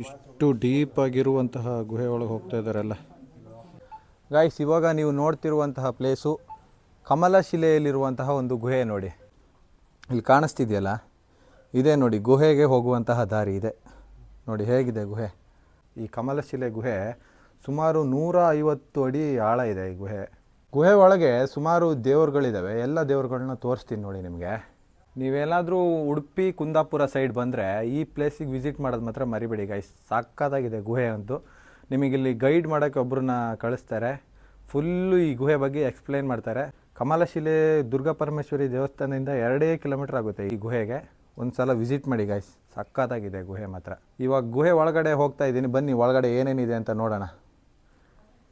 ಇಷ್ಟು ಡೀಪಾಗಿರುವಂತಹ ಗುಹೆ ಒಳಗೆ ಹೋಗ್ತಾ ಇದ್ದಾರೆಲ್ಲ. ಗಾಯ್ಸ್, ಇವಾಗ ನೀವು ನೋಡ್ತಿರುವಂತಹ ಪ್ಲೇಸು ಕಮಲಶಿಲೆಯಲ್ಲಿರುವಂತಹ ಒಂದು ಗುಹೆ ನೋಡಿ. ಇಲ್ಲಿ ಕಾಣಿಸ್ತಿದೆಯಲ್ಲ, ಇದೇ ನೋಡಿ ಗುಹೆಗೆ ಹೋಗುವಂತಹ ದಾರಿ ಇದೆ. ನೋಡಿ ಹೇಗಿದೆ ಗುಹೆ. ಈ ಕಮಲಶಿಲೆ ಗುಹೆ ಸುಮಾರು 150 ಅಡಿ ಆಳ ಇದೆ ಈ ಗುಹೆ. ಗುಹೆ ಒಳಗೆ ಸುಮಾರು ದೇವರುಗಳಿದ್ದಾವೆ. ಎಲ್ಲ ದೇವರುಗಳನ್ನ ತೋರಿಸ್ತೀನಿ ನೋಡಿ ನಿಮಗೆ. ನೀವೇನಾದರೂ ಉಡುಪಿ ಕುಂದಾಪುರ ಸೈಡ್ ಬಂದರೆ ಈ ಪ್ಲೇಸಿಗೆ ವಿಸಿಟ್ ಮಾಡೋದು ಮಾತ್ರ ಮರಿಬೇಡಿ ಗೈಸ್. ಸಾಕಾಗಿದೆ ಗುಹೆ ಅಂತೂ. ನಿಮಗಿಲ್ಲಿ ಗೈಡ್ ಮಾಡೋಕ್ಕೆ ಒಬ್ಬರನ್ನ ಕಳಿಸ್ತಾರೆ. ಫುಲ್ಲು ಈ ಗುಹೆ ಬಗ್ಗೆ ಎಕ್ಸ್ಪ್ಲೈನ್ ಮಾಡ್ತಾರೆ. ಕಮಲಶಿಲೆ ದುರ್ಗಾ ಪರಮೇಶ್ವರಿ ದೇವಸ್ಥಾನದಿಂದ 2 ಕಿಲೋಮೀಟರ್ ಆಗುತ್ತೆ ಈ ಗುಹೆಗೆ. ಒಂದು ಸಲ ವಿಸಿಟ್ ಮಾಡಿ ಗೈಸ್, ಸಕ್ಕತ್ತಾಗಿದೆ ಗುಹೆ ಮಾತ್ರ. ಇವಾಗ ಗುಹೆ ಒಳಗಡೆ ಹೋಗ್ತಾ ಇದ್ದೀನಿ, ಬನ್ನಿ ಒಳಗಡೆ ಏನೇನಿದೆ ಅಂತ ನೋಡೋಣ.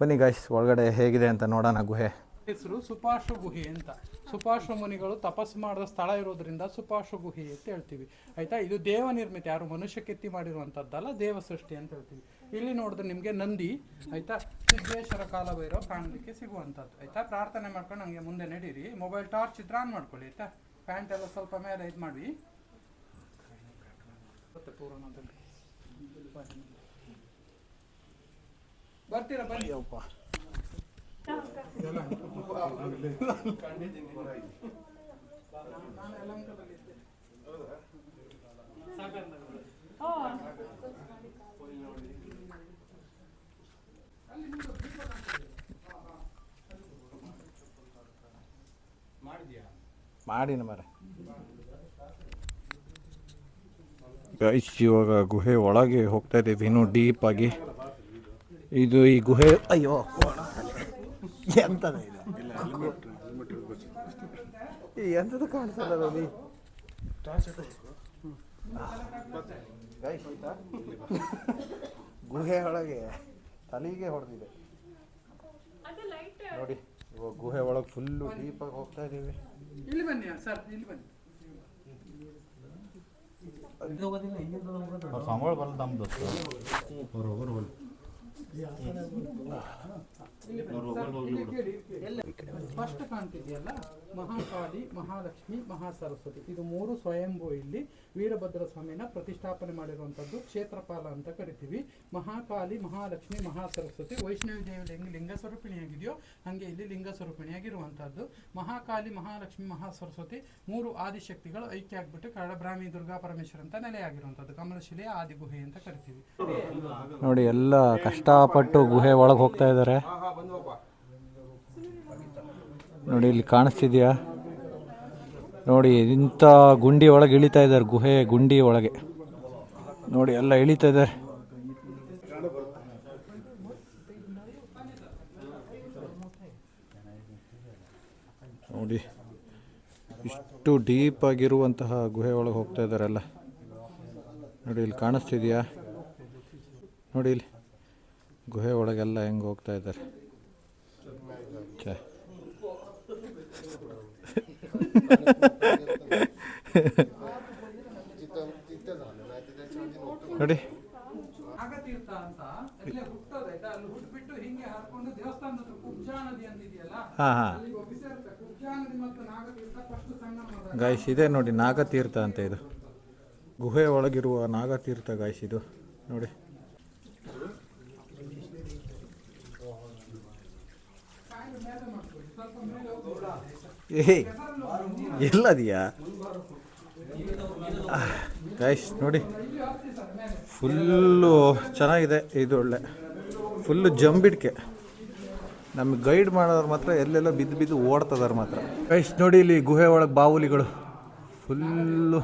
ಬನ್ನಿ ಗೈಸ್, ಒಳಗಡೆ ಹೇಗಿದೆ ಅಂತ ನೋಡೋಣ ಗುಹೆ. ಹೆಸರು ಸುಪಾರ್ಶ್ವ ಗುಹೆ ಅಂತ. ಸುಪಾರ್ಶ್ವ ಮುನಿಗಳು ತಪಸ್ಸು ಮಾಡಿದ ಸ್ಥಳ ಇರೋದ್ರಿಂದ ಸುಪಾರ್ಶ್ವ ಗುಹೆ ಅಂತ ಹೇಳ್ತೀವಿ, ಆಯ್ತಾ. ಇದು ದೇವ ನಿರ್ಮಿತ, ಯಾರು ಮನುಷ್ಯ ಕೆತ್ತಿ ಮಾಡಿರುವಂಥದ್ದಲ್ಲ, ದೇವ ಸೃಷ್ಟಿ ಅಂತ ಹೇಳ್ತೀವಿ. ಇಲ್ಲಿ ನೋಡಿದ್ರೆ ನಿಮಗೆ ನಂದಿ, ಆಯ್ತಾ, ಸಿದ್ದೇಶ್ವರ ಕಾಲಭೈರವ ಕಾಣಲಿಕ್ಕೆ ಸಿಗುವಂಥದ್ದು, ಆಯ್ತಾ. ಪ್ರಾರ್ಥನೆ ಮಾಡ್ಕೊಂಡು ಹಂಗೆ ಮುಂದೆ ನಡೀರಿ. ಮೊಬೈಲ್ ಟಾರ್ಚ್ ಇದ್ರೆ ಆನ್ ಮಾಡ್ಕೊಳ್ಳಿ, ಆಯ್ತಾ. ಪ್ಯಾಂಟ್ ಎಲ್ಲ ಸ್ವಲ್ಪ ಮೇಲೆ ಇದು ಮಾಡಿ ಪೂರ್ಣದಲ್ಲಿ ಬರ್ತೀರಾ ಬನ್ನಿ. ಅಪ್ಪ ಮಾಡಿನ ಮರ ಗೈಸ್. ಇವಾಗ ಗುಹೆ ಒಳಗೆ ಹೋಗ್ತಾ ಇದ್ದೀವಿ ಇನ್ನೂ ಡೀಪ್ ಆಗಿ. ಇದು ಈ ಗುಹೆ, ಅಯ್ಯೋ ಎಂತದ ಎಂಥದ್ದು ಕಾಣಿಸಲ್ಲ ನೋಡಿ ಗುಹೆ ಒಳಗೆ ತಲೆಗೆ ಹೊಡೆದಿದೆ ನೋಡಿ. ಇವಾಗ ಗುಹೆ ಒಳಗೆ ಫುಲ್ಲು ಡೀಪಾಗಿ ಹೋಗ್ತಾ ಇದ್ದೀವಿ. ಇಲ್ಲಿ ಬನ್ನಿ ಸರ್, ಇಲ್ಲಿ ಬನ್ನಿ. ಸಂಬಳ ಬರಲ್ಲ ನಮ್ದು. ಸ್ಪಷ್ಟ ಕಾಣ್ತಿದೆಯಲ್ಲ, ಮಹಾಕಾಳಿ, ಮಹಾಲಕ್ಷ್ಮಿ, ಮಹಾಸರಸ್ವತಿ, ಇದು 3 ಸ್ವಯಂಭೂ ಇಲ್ಲಿ ವೀರಭದ್ರ ಸ್ವಾಮಿನ ಪ್ರತಿಷ್ಠಾಪನೆ ಮಾಡಿರುವಂಥದ್ದು. ಕ್ಷೇತ್ರಪಾಲ ಅಂತ ಕರಿತೀವಿ. ಮಹಾಕಾಳಿ, ಮಹಾಲಕ್ಷ್ಮಿ, ಮಹಾಸರಸ್ವತಿ ವೈಷ್ಣವಿ ದೇವಿಯಲ್ಲಿ ಹೆಂಗೆ ಲಿಂಗ ಸ್ವರೂಪಿಣಿಯಾಗಿದೆಯೋ ಹಾಗೆ ಇಲ್ಲಿ ಲಿಂಗ ಸ್ವರೂಪಿಣಿಯಾಗಿರುವಂಥದ್ದು. ಮಹಾಕಾಳಿ, ಮಹಾಲಕ್ಷ್ಮಿ, ಮಹಾಸರಸ್ವತಿ 3 ಆದಿಶಕ್ತಿಗಳು ಐಕ್ಯ ಆಗ್ಬಿಟ್ಟು ಕಡಬ್ರಾಹ್ಮಿ ದುರ್ಗಾ ಪರಮೇಶ್ವರ ಅಂತ ನೆಲೆಯಾಗಿರುವಂಥದ್ದು. ಕಮಲಶಿಲೆಯ ಆದಿಗುಹೆ ಅಂತ ಕರಿತೀವಿ. ನೋಡಿ, ಎಲ್ಲ ಕಷ್ಟಪಟ್ಟು ಗುಹೆ ಒಳಗೆ ಹೋಗ್ತಾ ಇದ್ದಾರೆ ನೋಡಿ. ಇಲ್ಲಿ ಕಾಣಿಸ್ತಿದ್ಯಾ ನೋಡಿ, ಇಂಥ ಗುಂಡಿ ಒಳಗೆ ಇಳಿತಾ ಇದ್ದಾರೆ. ಗುಹೆ ಗುಂಡಿ ಒಳಗೆ ನೋಡಿ ಎಲ್ಲ ಇಳಿತಾ ಇದ್ದಾರೆ. ನೋಡಿ ಇಷ್ಟು ಡೀಪ್ ಆಗಿರುವಂತಹ ಗುಹೆ ಒಳಗೆ ಹೋಗ್ತಾ ಇದ್ದಾರೆಲ್ಲ ನೋಡಿ. ಇಲ್ಲಿ ಕಾಣಿಸ್ತಿದ್ಯಾ ನೋಡಿ, ಇಲ್ಲಿ ಗುಹೆ ಒಳಗೆಲ್ಲ ಹೆಂಗೆ ಹೋಗ್ತಾ ಇದ್ದಾರೆ. ನೋಡಿ ನಾಗತೀರ್ಥ ಅಂತ ಅಲ್ಲೇ ಹುಟ್ಟೋದು, ಆಯ್ತಾ. ಅಲ್ಲಿ ಹುಟ್ಟಬಿಟ್ಟು ಹಿಂಗೆ ಹರ್ಕೊಂಡು ದೇವಸ್ಥಾನದ ಹತ್ರ ಕುಬ್ಜಾ ನದಿ ಅಂತಿದೆಯಲ್ಲ, ಅಲ್ಲಿ ಹೋಗಿ ಸೇರ್ತಾರೆ. ಕುಬ್ಜಾ ನದಿ ಮತ್ತು ನಾಗತೀರ್ಥ ಫಸ್ಟ್ ಸಂಗಮ. ಗಾಯ್ಸ್, ಇದೆ ನೋಡಿ ನಾಗತೀರ್ಥ ಅಂತ. ಇದು ಗುಹೆ ಒಳಗಿರುವ ನಾಗತೀರ್ಥ ಗಾಯ್ಸ್, ಇದು ನೋಡಿ. ಏ ಎಲ್ಲದಿಯಾ ಗೈಸ್ ನೋಡಿ, ಫುಲ್ಲು ಚೆನ್ನಾಗಿದೆ ಇದು. ಒಳ್ಳೆ ಫುಲ್ಲು ಜಂಬಿಡ್ಕೆ. ನಮಗೆ ಗೈಡ್ ಮಾಡೋರು ಮಾತ್ರ ಎಲ್ಲೆಲ್ಲ ಬಿದ್ದು ಓಡ್ತದಾರೆ ಮಾತ್ರ ಗೈಸ್. ನೋಡಿ ಇಲ್ಲಿ ಗುಹೆ ಒಳಗೆ ಬಾಹುಲಿಗಳು ಫುಲ್ಲು,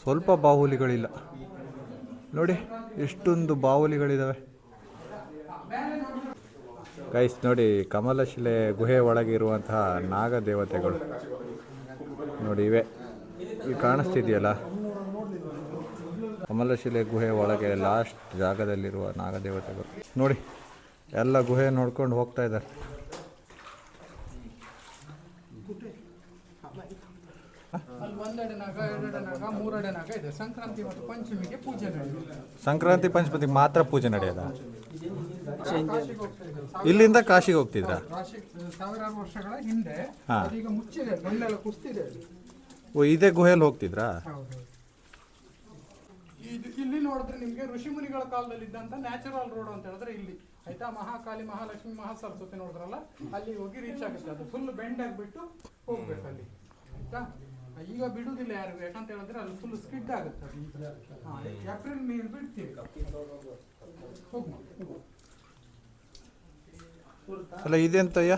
ಸ್ವಲ್ಪ ಬಾಹುಲಿಗಳಿಲ್ಲ ನೋಡಿ, ಎಷ್ಟೊಂದು ಬಾಹುಲಿಗಳಿದ್ದಾವೆ ಗೈಸ್. ನೋಡಿ ಕಮಲಶಿಲೆ ಗುಹೆ ಒಳಗೆ ಇರುವಂತಹ ನಾಗದೇವತೆಗಳು ನೋಡಿ, ಇವೆ ಇಲ್ಲಿ ಕಾಣಿಸ್ತಿದೆಯಲ್ಲ. ಕಮಲಶಿಲೆ ಗುಹೆ ಒಳಗೆ ಲಾಸ್ಟ್ ಜಾಗದಲ್ಲಿರುವ ನಾಗದೇವತೆಗಳು ನೋಡಿ. ಎಲ್ಲ ಗುಹೆ ನೋಡ್ಕೊಂಡು ಹೋಗ್ತಾ ಇದ್ದಾರೆ. ಸಂಕ್ರಾಂತಿ ಪಂಚಮಿಗೆ ಮಾತ್ರ ಪೂಜೆ ನಡೆಯೋದ? ಇಲ್ಲಿಂದ ಕಾಶಿಗೆ ಹೋಗ್ತಿದ್ರಾ? ಸಾವಿರಾರು ವರ್ಷಗಳ ಹಿಂದೆ ಈಗ ಮುಚ್ಚಿದೆ, ಮಣ್ಣೆಲ್ಲ ಕುಸ್ತಿದೆ. ಓ, ಇದೇ ಗುಹೆಯಲ್ಲಿ ಹೋಗ್ತಿದ್ರಾ? ಇದು ಇಲ್ಲಿ ನೋಡಿದ್ರೆ ನಿಮಗೆ ಋಷಿಮುನಿಗಳ ಕಾಲದಲ್ಲಿ ಇದ್ದಂತ ನ್ಯಾಚುರಲ್ ರೋಡ್ ಅಂತ ಹೇಳಿದ್ರೆ ಇಲ್ಲಿ ಆಯ್ತಾ. ಮಹಾಕಾಲಿ ಮಹಾಲಕ್ಷ್ಮಿ ಮಹಾಸರಸ್ವತಿ ನೋಡಿದ್ರಲ್ಲ ಅಲ್ಲಿ ಹೋಗಿ ರೀಚ್ ಆಗುತ್ತೆ. ಅದು ಫುಲ್ ಬೆಂಡ್ ಆಗಿಬಿಟ್ಟು ಹೋಗ್ಬೇಕು ಅಲ್ಲಿ ಆಯ್ತಾ. ಈಗ ಬಿಡುವುದಿಲ್ಲ ಯಾರು, ಯಾಕಂತ ಹೇಳಿದ್ರೆ ಅಲ್ಲಿ ಫುಲ್ ಸ್ಕಿಡ್ ಆಗುತ್ತೆ ಅದು. ಏಪ್ರಿಲ್ ಮೇ ಬಿಡ್ತೀವಿ. ಹೋಗು ಅಲ್ಲ ಇದೆಂತಯ್ಯ?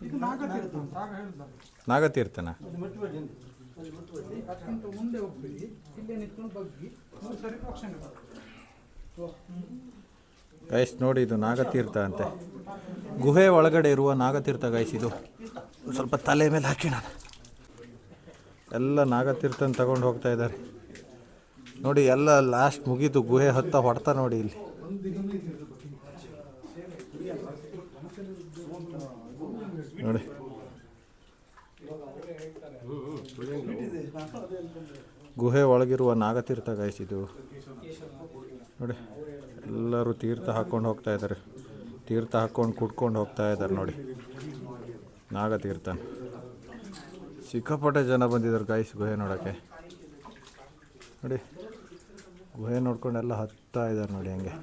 ಇದು ನಾಗತೀರ್ಥ ಅಂತ ಆಗ ಹೇಳಿದ್ದಾರೆ. ನಾಗತೀರ್ಥನ? ಅದಕ್ಕಿಂತ ಮುಂದೆ ಹೋಗ್ಬಿಡಿ, ಇಲ್ಲೇ ನಿಂತ್ಕೊಂಡು ಬಗ್ಗಿ 3 ಸರಿ ಪ್ರಕ್ಷಣೆ ಗೈಸ್ ನೋಡಿ, ಇದು ನಾಗತೀರ್ಥ ಅಂತೆ. ಗುಹೆ ಒಳಗಡೆ ಇರುವ ನಾಗತೀರ್ಥ ಗೈಸ್. ಇದು ಸ್ವಲ್ಪ ತಲೆ ಮೇಲೆ ಹಾಕಿ ನಾನು ಎಲ್ಲ ನಾಗತೀರ್ಥನ ತಗೊಂಡು ಹೋಗ್ತಾ ಇದ್ದಾರೆ ನೋಡಿ. ಎಲ್ಲ ಲಾಸ್ಟ್ ಮುಗೀತು, ಗುಹೆ ಹೊಡ್ತಾ ನೋಡಿ ಇಲ್ಲಿ. ನೋಡಿ ಗುಹೆ ಒಳಗಿರುವ ನಾಗತೀರ್ಥ ಗೈಸ್ ಇದು ನೋಡಿ. ಎಲ್ಲರೂ ತೀರ್ಥ ಹಾಕ್ಕೊಂಡು ಹೋಗ್ತಾ ಇದ್ದಾರೆ, ತೀರ್ಥ ಹಾಕ್ಕೊಂಡು ಕುಡ್ಕೊಂಡು ಹೋಗ್ತಾ ಇದ್ದಾರೆ ನೋಡಿ. ನಾಗತೀರ್ಥ ಸಿಕ್ಕಾಪಟ್ಟೆ ಜನ ಬಂದಿದ್ದಾರೆ ಗೈಸ್ ಗುಹೆ ನೋಡೋಕ್ಕೆ ನೋಡಿ. ಗುಹೆ ನೋಡ್ಕೊಂಡು ಎಲ್ಲ ಹತ್ತಾ ಇದ್ದಾರೆ ನೋಡಿ ಹಂಗೆ.